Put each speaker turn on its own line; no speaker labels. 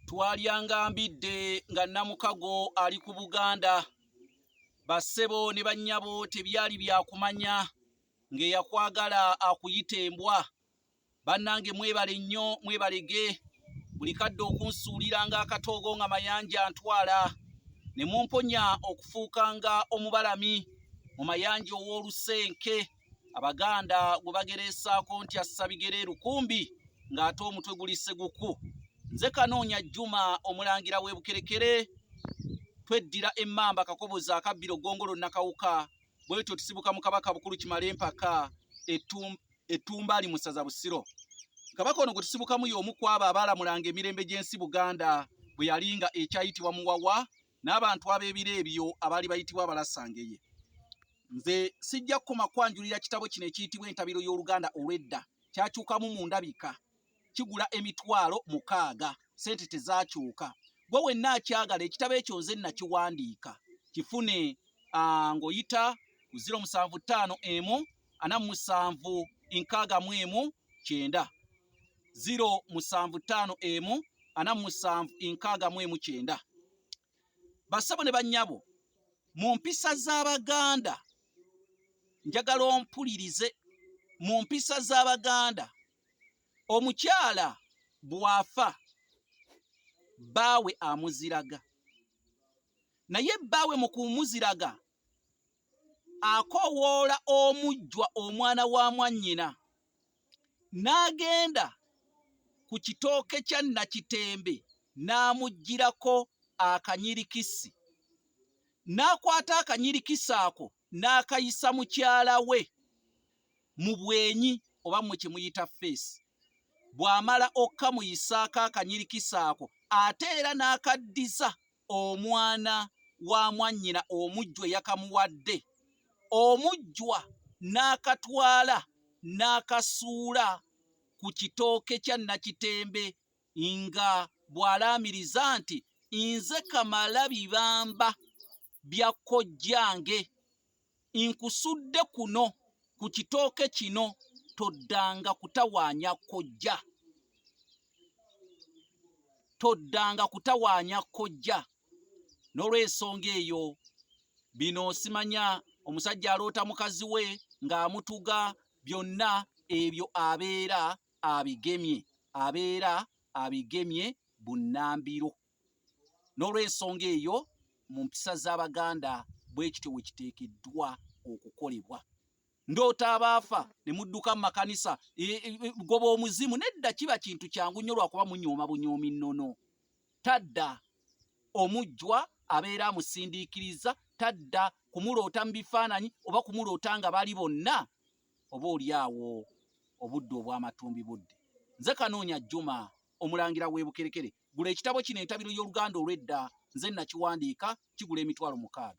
Twalyanga mbidde nga Namukago ali ku Buganda. Bassebo ne bannyabo tebyali byakumanya ng'eyakwagala akuyita embwa. Bannange mwebale nnyo mwebalege buli kadde okunsuuliranga akatoogo nga mayanja ntwala ne mumponya okufuukanga omubalami mu mayanja ow'olusenke. Abaganda gwe bagereesaako nti assa bigere lukumbi ng'ate omutwe guli seguku. Nze Kanoonya Juma omulangira w'e Bukerekere, tweddira emmamba Kakobozi akabbiro Ggongolo Nakawuka, bwetyo tusibuka mu Kabaka Bukulu Kimala Empaka Ettumba ali mu ssaza Busiro. Kabaka ono gwe tusibukamu y'omu ku abo abaalamulanga emirembe gy'ensi Buganda bwe yalinga ekyayitibwa Muwawa n'abantu ab'ebiro ebyo abaali bayitibwa Abalasangeye. Nze sijja kukoma kwanjulira kitabo kino ekiyitibwa Entabiro y'Oluganda olw'edda, kyakyukamu mu ndabika, kigula emitwalo 6, sente tezaakyuka. Gwe wenna akyagala ekitabo ekyo nze nakiwandiika, kifune ng'oyita ku 075 47 61 9 075 47 61 9. Bassebo ne bannyabo, mu mpisa z'Abaganda, njagala ompulirize, mu mpisa z'Abaganda omukyala bw'afa bbaawe amuziraga, naye bbaawe mu kumuziraga akoowoola omujjwa omwana wa mwannyina, n'agenda ku kitooke kya Nakitembe n'amuggyirako akanyirikisi, n'akwata akanyirikisi ako n'akayisa mukyala we mu bwenyi oba mmwe kye muyita feesi. Bw'amala okkamuyisaako akanyirikisi ako ate era n'akaddiza omwana wa mwannyina omujjwa eyakamuwadde, omujjwa n'akatwala n'akasuula ku kitooke kya Nakitembe nga bw'alaamiriza nti nze Kamalabibamba bya kkojjange nkusudde kuno ku kitooke kino, toddanga kutawaanya kkojja, toddanga kutawaanya kkojja. N'olw'ensonga eyo bino simanya omusajja aloota mukazi we ng'amutuga, byonna ebyo abeera abigemye bunnambiro. N'olw'ensonga eyo mu mpisa z'Abaganda bwe kityo bwe kiteekeddwa okukolebwa. Ndoota abaafa ne mudduka mu makanisa, goba omuzimu, nedda kiba kintu kyangu nnyo lwakuba munyooma bunyoomi nnono. Tadda omujjwa abeera amusindiikiriza, tadda kumuloota mu bifaananyi oba kumuloota nga bali bonna, oba oli awo obudde obw'amatumbi budde. Nze Kanoonya Juma omulangira w'e Bukerekere, gula ekitabo kino Entabiro y'Oluganda olw'edda, nze nakiwandiika, kigula emitwalo 6.